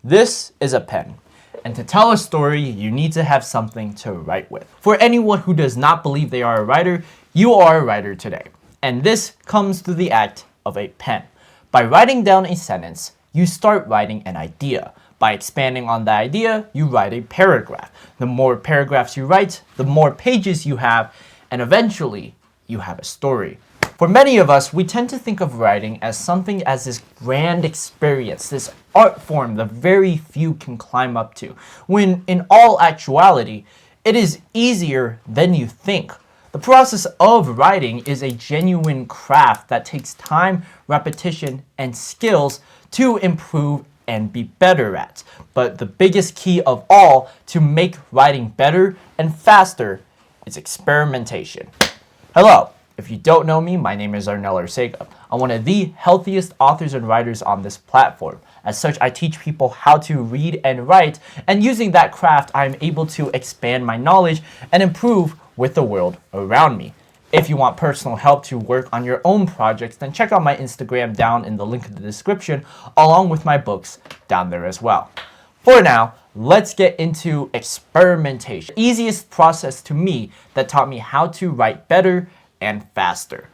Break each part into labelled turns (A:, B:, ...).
A: This is a pen. And to tell a story, you need to have something to write with. For anyone who does not believe they are a writer, you are a writer today. And this comes through the act of a pen. By writing down a sentence, you start writing an idea. By expanding on the idea, you write a paragraph. The more paragraphs you write, the more pages you have, and eventually, you have a story. For many of us, we tend to think of writing as something as this grand experience, this art form that very few can climb up to, when in all actuality, it is easier than you think. The process of writing is a genuine craft that takes time, repetition, and skills to improve and be better at. But the biggest key of all to make writing better and faster is experimentation. Hello. If you don't know me, my name is Arnel Arcega. I'm one of the healthiest authors and writers on this platform. As such, I teach people how to read and write, and using that craft, I'm able to expand my knowledge and improve with the world around me. If you want personal help to work on your own projects, then check out my Instagram down in the link in the description, along with my books down there as well. For now, let's get into experimentation. The easiest process to me that taught me how to write better and faster.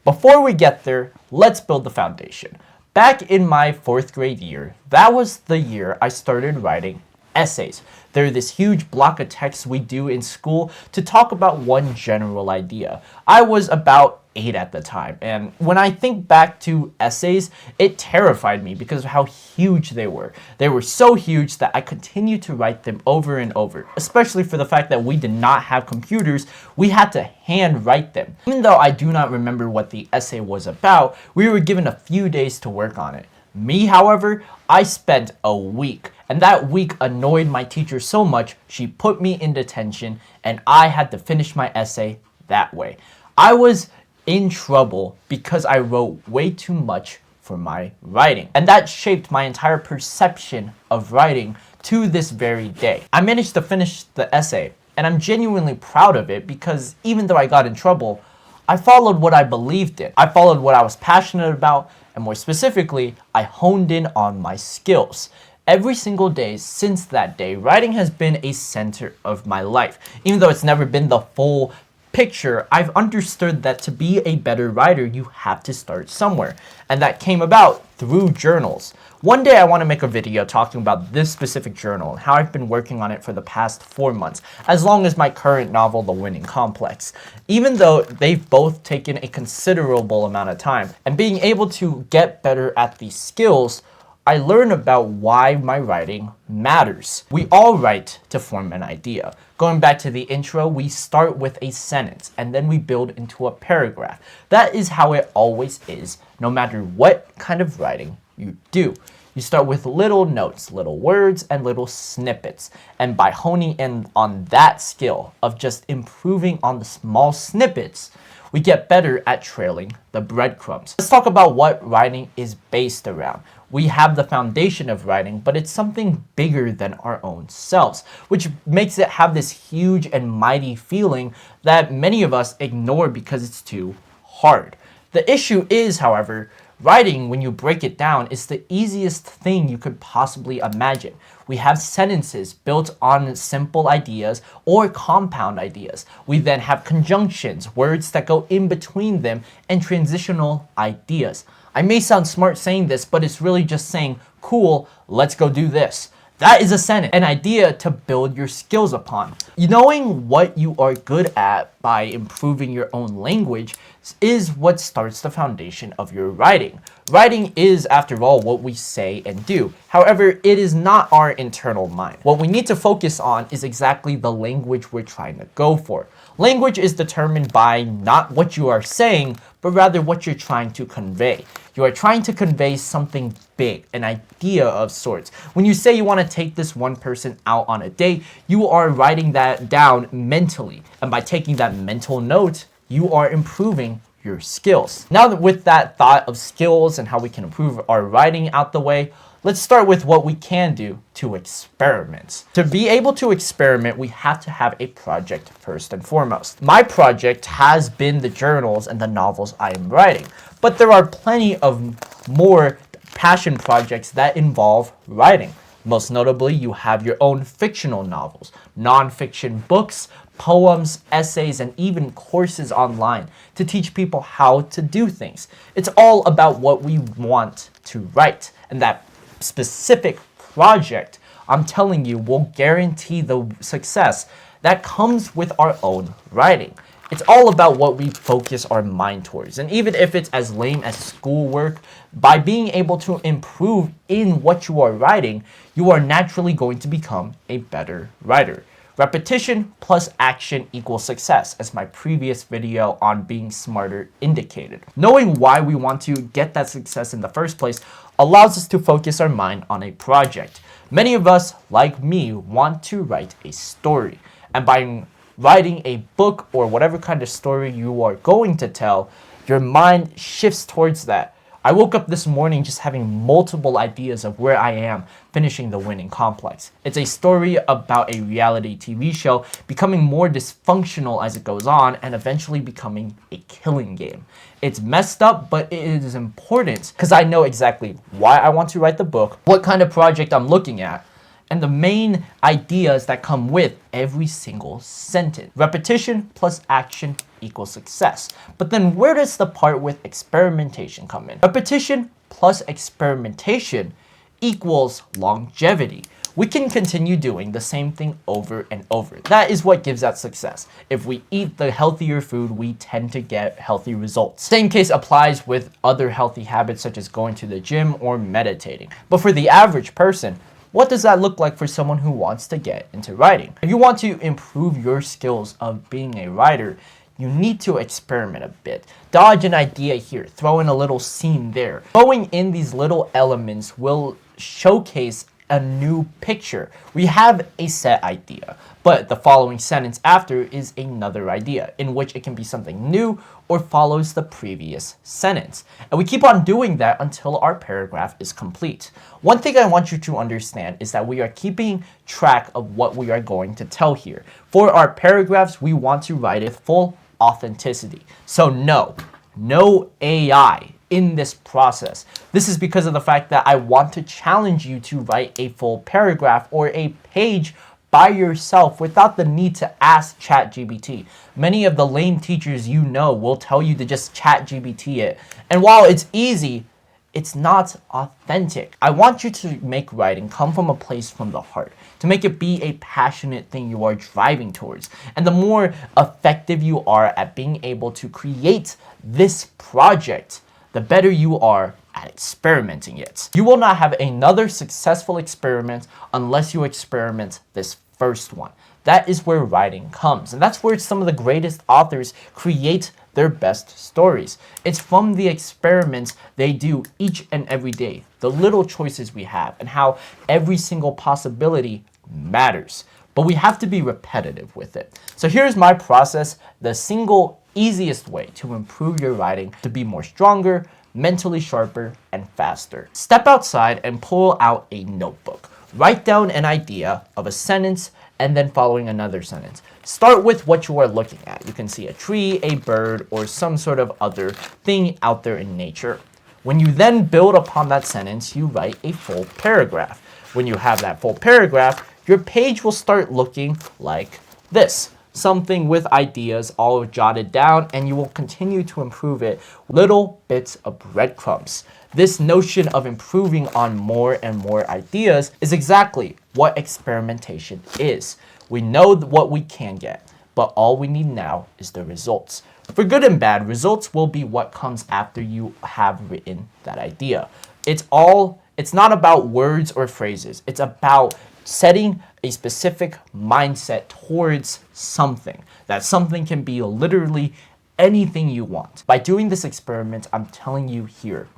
A: Before we get there, let's build the foundation. Back in my 4th grade year, that was the year I started writing essays. They're this huge block of text we do in school to talk about one general idea. I was about 8 at the time, and when I think back to essays, it terrified me because of how huge they were. They were so huge that I continued to write them over and over, especially for the fact that we did not have computers. We had to hand write them. Even though I do not remember what the essay was about, we were given a few days to work on it. Me, however, I spent a week, and that week annoyed my teacher so much, she put me in detention, and I had to finish my essay that way. I was in trouble because I wrote way too much for my writing, and that shaped my entire perception of writing to this very day. I managed to finish the essay, and I'm genuinely proud of it because even though I got in trouble, I followed what I believed in. I followed what I was passionate about, and more specifically, I honed in on my skills. Every single day since that day, writing has been a center of my life. Even though it's never been the full picture, I've understood that to be a better writer, you have to start somewhere. And that came about through journals. One day I want to make a video talking about this specific journal and how I've been working on it for the past 4 months, as long as my current novel, The Winning Complex. Even though they've both taken a considerable amount of time, and being able to get better at these skills, I learn about why my writing matters. We all write to form an idea. Going back to the intro, we start with a sentence and then we build into a paragraph. That is how it always is, no matter what kind of writing you do. You start with little notes, little words, and little snippets. And by honing in on that skill of just improving on the small snippets, we get better at trailing the breadcrumbs. Let's talk about what writing is based around. We have the foundation of writing, but it's something bigger than our own selves, which makes it have this huge and mighty feeling that many of us ignore because it's too hard. The issue is, however, writing, when you break it down, is the easiest thing you could possibly imagine. We have sentences built on simple ideas or compound ideas. We then have conjunctions, words that go in between them, and transitional ideas. I may sound smart saying this, but it's really just saying, cool, let's go do this. That is a sentence, an idea to build your skills upon. Knowing what you are good at by improving your own language is what starts the foundation of your writing. Writing is, after all, what we say and do. However, it is not our internal mind. What we need to focus on is exactly the language we're trying to go for. Language is determined by not what you are saying, but rather what you're trying to convey. You are trying to convey something big, an idea of sorts. When you say you want to take this one person out on a date, you are writing that down mentally. And by taking that mental note, you are improving your skills. Now that with that thought of skills and how we can improve our writing out the way, let's start with what we can do to experiment. To be able to experiment, we have to have a project first and foremost. My project has been the journals and the novels I am writing, but there are plenty of more passion projects that involve writing. Most notably, you have your own fictional novels, nonfiction books, poems, essays, and even courses online to teach people how to do things. It's all about what we want to write, and that specific project, I'm telling you, will guarantee the success that comes with our own writing. It's all about what we focus our mind towards. And even if it's as lame as schoolwork, by being able to improve in what you are writing, you are naturally going to become a better writer. Repetition plus action equals success, as my previous video on being smarter indicated. Knowing why we want to get that success in the first place allows us to focus our mind on a project. Many of us, like me, want to write a story. And by writing a book or whatever kind of story you are going to tell, your mind shifts towards that. I woke up this morning just having multiple ideas of where I am finishing The Winning Complex. It's a story about a reality TV show becoming more dysfunctional as it goes on and eventually becoming a killing game. It's messed up, but it is important because I know exactly why I want to write the book, what kind of project I'm looking at, and the main ideas that come with every single sentence. Repetition plus action equals success. But then where does the part with experimentation come in? Repetition plus experimentation equals longevity. We can continue doing the same thing over and over. That is what gives that success. If we eat the healthier food, we tend to get healthy results. Same case applies with other healthy habits such as going to the gym or meditating. But for the average person, what does that look like for someone who wants to get into writing? If you want to improve your skills of being a writer, you need to experiment a bit. Dodge an idea here, throw in a little scene there. Throwing in these little elements will showcase a new picture. We have a set idea, but the following sentence after is another idea, in which it can be something new or follows the previous sentence. And we keep on doing that until our paragraph is complete. One thing I want you to understand is that we are keeping track of what we are going to tell here. For our paragraphs, we want to write it full authenticity. So no AI in this process. This is because of the fact that I want to challenge you to write a full paragraph or a page by yourself without the need to ask ChatGPT. Many of the lame teachers you know will tell you to just ChatGPT it. And while it's easy, it's not authentic. I want you to make writing come from a place from the heart, to make it be a passionate thing you are driving towards. And the more effective you are at being able to create this project, the better you are at experimenting it. You will not have another successful experiment unless you experiment this first one. That is where writing comes. And that's where some of the greatest authors create their best stories. It's from the experiments they do each and every day, the little choices we have, and how every single possibility matters. But we have to be repetitive with it. So here's my process, the single easiest way to improve your writing to be more stronger, mentally sharper, and faster. Step outside and pull out a notebook. Write down an idea of a sentence and then following another sentence. Start with what you are looking at. You can see a tree, a bird, or some sort of other thing out there in nature. When you then build upon that sentence, you write a full paragraph. When you have that full paragraph, your page will start looking like this. Something with ideas all jotted down, and you will continue to improve it, little bits of breadcrumbs. This notion of improving on more and more ideas is exactly what experimentation is. We know what we can get, but all we need now is the results. For good and bad, results will be what comes after you have written that idea. It's not about words or phrases. It's about setting a specific mindset towards something. That something can be literally anything you want. By doing this experiment, I'm telling you here,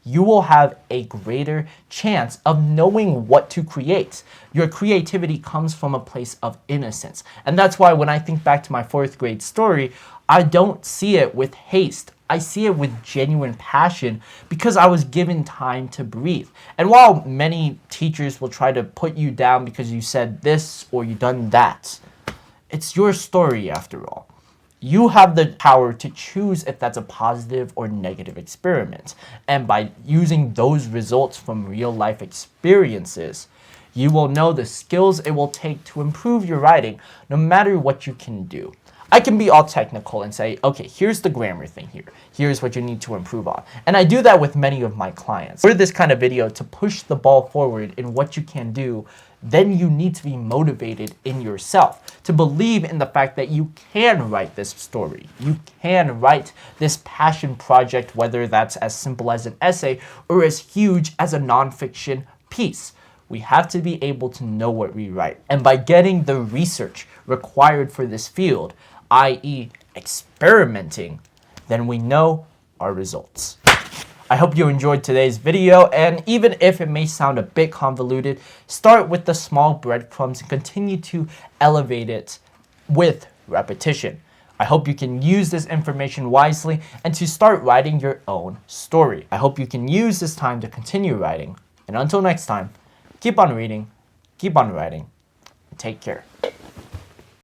A: you will have a greater chance of knowing what to create. Your creativity comes from a place of innocence. And that's why when I think back to my 4th grade story, I don't see it with haste. I see it with genuine passion because I was given time to breathe. And while many teachers will try to put you down because you said this or you done that, it's your story after all. You have the power to choose if that's a positive or negative experiment. And by using those results from real life experiences, You will know the skills it will take to improve your writing no matter what you can do. I can be all technical and say, okay, here's the grammar thing here. Here's what you need to improve on. And I do that with many of my clients. For this kind of video, to push the ball forward in what you can do, then you need to be motivated in yourself, to believe in the fact that you can write this story. You can write this passion project, whether that's as simple as an essay or as huge as a nonfiction piece. We have to be able to know what we write. And by getting the research required for this field, i.e. experimenting, then we know our results. I hope you enjoyed today's video, and even if it may sound a bit convoluted, start with the small breadcrumbs and continue to elevate it with repetition. I hope you can use this information wisely and to start writing your own story. I hope you can use this time to continue writing. And until next time, keep on reading, keep on writing, and take care.